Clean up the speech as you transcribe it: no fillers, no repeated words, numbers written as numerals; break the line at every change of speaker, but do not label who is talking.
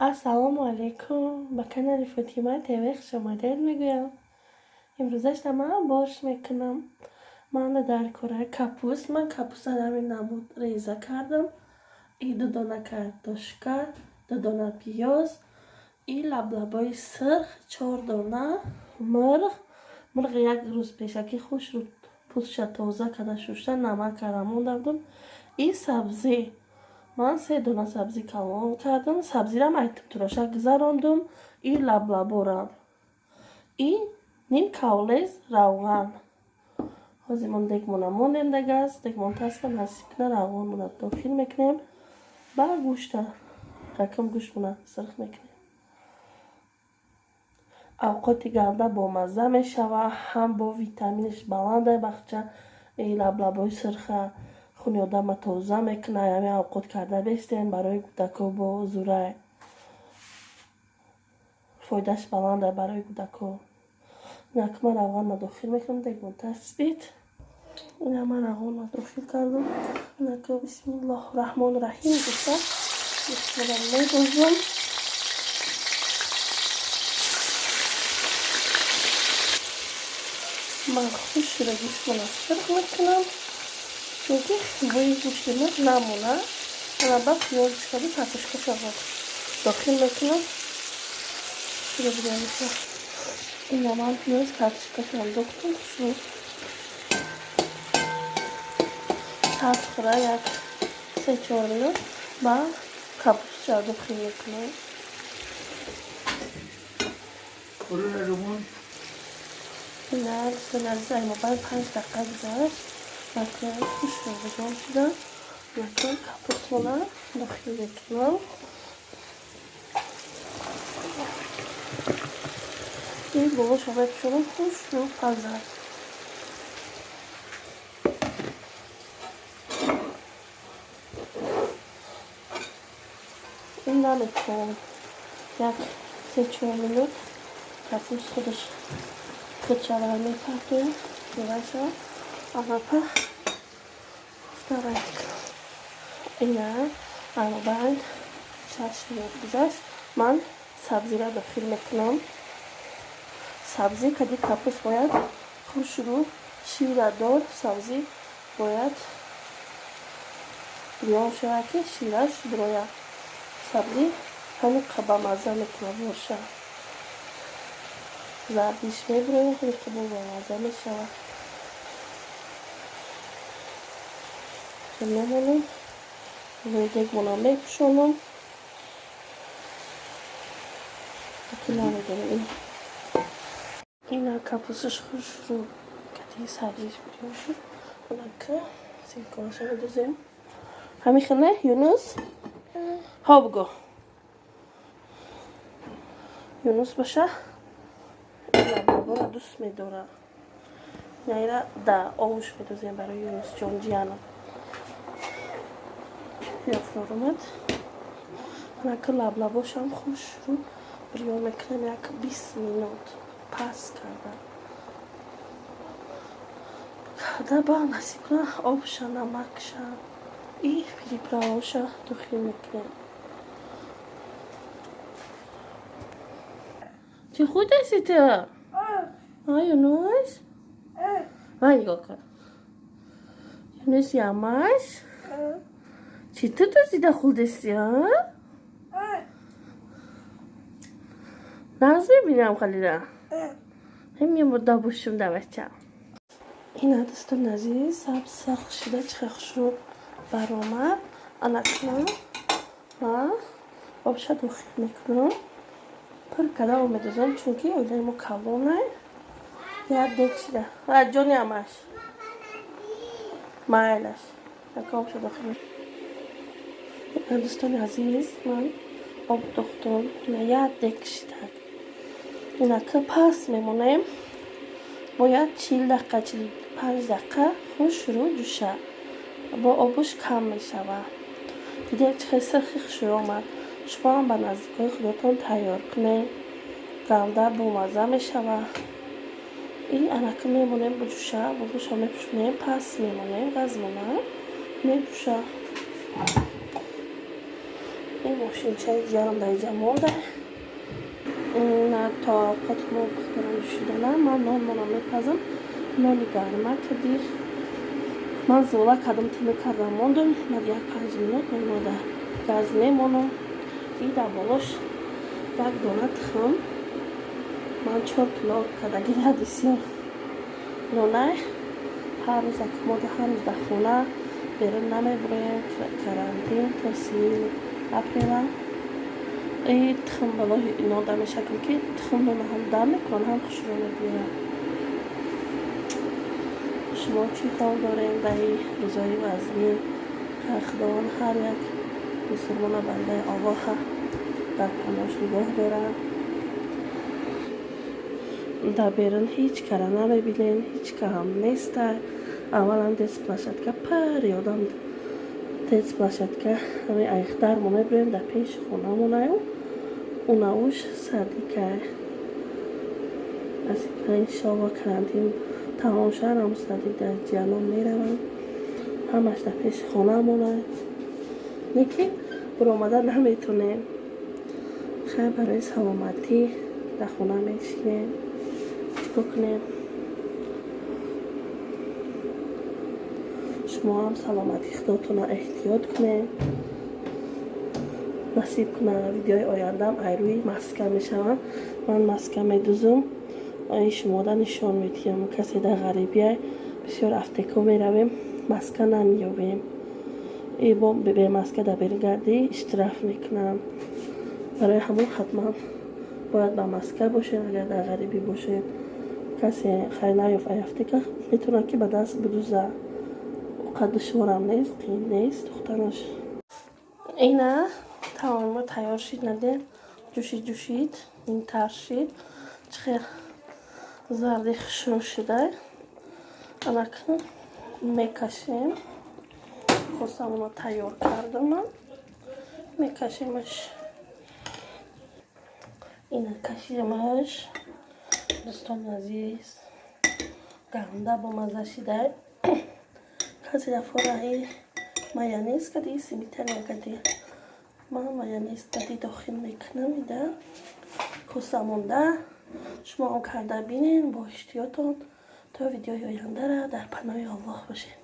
السلام علیکم. به کانال فاطمه تیوی خوش آمدید میگویم. امروزش من بارش میکنم. من در کره کپوست. من کپوست در این نمود ریزه کردم. این 2 دانه کارتشکا، 2 دانه پیاز، این لبلبای سرخ، 4 دانه مرغ. مرغ یک روز پیشکی خوش رو پوستش تازه کرده شسته نمک کردم موندم. این سبزی من 3 دانه سبزی کلان کردم. سبزی را من تراشک گذراندم. این لبلبا را، این نیم کاولز روغن. حاضر دیگه مونم دیگه است. دیگه منتظرم نصیب کنه روغن مونم داخل میکنیم. با گوشت یکم گوشت مونم سرخ میکنیم. اوقات گرده با مزه میشوه، هم با ویتامینش بلنده. بخچه این لبلبای سرخ خونی آدم تازه میکنه. یعنی اوقات کرده بیستین برای کودکا با زوره فایدهش بلنده برای کودکا. یک من روغن داخل میکنم. دیگه منتظرید. این من روغن داخل کردم. اینکه بسم الله الرحمن الرحیم گفته بسم الله میدوزم. من خوش را گوشت من سرخ میکنم چونکه بوی گوشت من نمونه. انا با پیاز کردی پتشکش آقا داخل میکنم. شروع بیدیم این من پیاز پتشکش هم داخل شروع تفت خوره یک 3-4 منوت با کپوست را داخل میکنم. نه دوستان عزیز این موبایل 5 دقیقه گذشت. مکرون خوش رو بجام شده. مکرون کپوست مونه داخل میکنم. این بالا شاید شدم خوش رو پزد. این نمیکنم یک 3-4 منوت کپوست خودش کچه را میپردویم میوشه اما په سترک اینه اما بعد 6 منوت گذشت. من سبزی را داخل میکنم. سبزی کدی کپوست باید خوش رو شیر دار. سبزی باید بیان شود که شیرش دروید. سبزی همین قبا مزه میکنه باشه. زردیش میبرویم همین قبا مزه میشود. میمونیم روی دیگ مونم میپشونم. اکی نمیدونیم این کپوستش خوش رو کتی سبزیش بیرون شد. اونم که سیلکانش رو بدوزیم. همین خونه یونس ها بگو یونس باشه. لبلبا را دوست میداره. نیره در آوش میدوزیم برای یونس جان جیانم. یا فرار اومد. که لبلباش هم خوش رو بریان میکنم. یک 20 منوت پس کرده با نصیب کنه آبش نمکش این پیپلاش داخل میکنم. چه خود هستی تو؟ یونس؟ نگاه کن یونس یمش چی تو دیده خود هستی ها؟ ناز میبینم خلیده همین مدت باشم در بچه. این دوستان عزیز سبز سرخ شده چرخ شد برآمد. انکنم و آبش داخل میکنم. پر کده میدوزم چونکه اویده ما کلونه یک دیگ شده و جانی همش مایلش یک آبش داخل میکنم. دوستان عزیز من آب دختم یک دیگ شده. اینا که پس میمونیم باید 40 دقیقه 45 دقیقه خوش رو جوشه با آبش کم میشود. دیگه چه سرخی شروع آمد. شما هم به نزدیکای خودتون تیار کنید. گنده بومزه میشود. این انکه میمونیم بجوشه بگوش هم میپشونیم پس میمونیم گاز مونه می‌جوشه. این ماشین چای جارم در مورده. نه تا قطمه بخورم شدنه. من نان منم میپزم. نانی گرمه کردی. من زولا کدام تیمی کردم موندم. من 5 minut میمونه. گاز میمونم. ایده بالاش یک دانه تخم. من 4 کیلو کدگی ندیسیم. نونه هر روز که ما هر روز در خونه بیرون نمیبریم کرانتین تا 3 اپریل. این تخم بالای اینا در میشه که تخم نونه هم در میکنه هم خوش رو میبینم. شما چی حال دارین در این روزای وزنی؟ خداوند هر یک مسلمان بنده آگاه در پناهش نگاه دارن. در بیرون هیچ کاره نمیبینین، هیچ که هم نیست. اولا دست پلشتکه پر یادم دست پلشتکه همین ایختر ما میبریم در پیش خونه مونه اونوش سردی که از این شاوا کرانتین تمام شد هم سردی در جانم میروم همش در پیش خونه مونه نیکی برو آمده نمیتونیم خیلی برای سلامتی در خونه میشینیم چکو کنیم شما هم سلامتی خودتون احتیاط کنیم نصیب کنه ویدیوی آیندم روی مسکه میشوم من مسکه میدوزم شما در نشان میدیم کسی در غریبیه بسیار افتکا میرویم مسکه نمیابیم ای با به مسکه در برگردی اشتراف میکنم برای همون حتما باید با مسکه باشین اگر در غریبی باشین کسی خیلی نیافت افتکا میتونه که به دست بدوزه قد دشوارم نیست قیل نیست دخترش اینه تمام تیار شید نده جوشید این ترشید چخیر زردی خشون شده انکن میکشیم خواستم رو تیار کردم من میکشیمش اینه کشیمش دوستان عزیز گنده با مزه شده کسی دفعه رایی مایونیز کدی سیمیتر کدی من مایونیز کدی داخل میکنم ایده کسا مونده شما هم کرده بینین با اشتیاطان تا ویدیوی آینده را در پناه الله باشین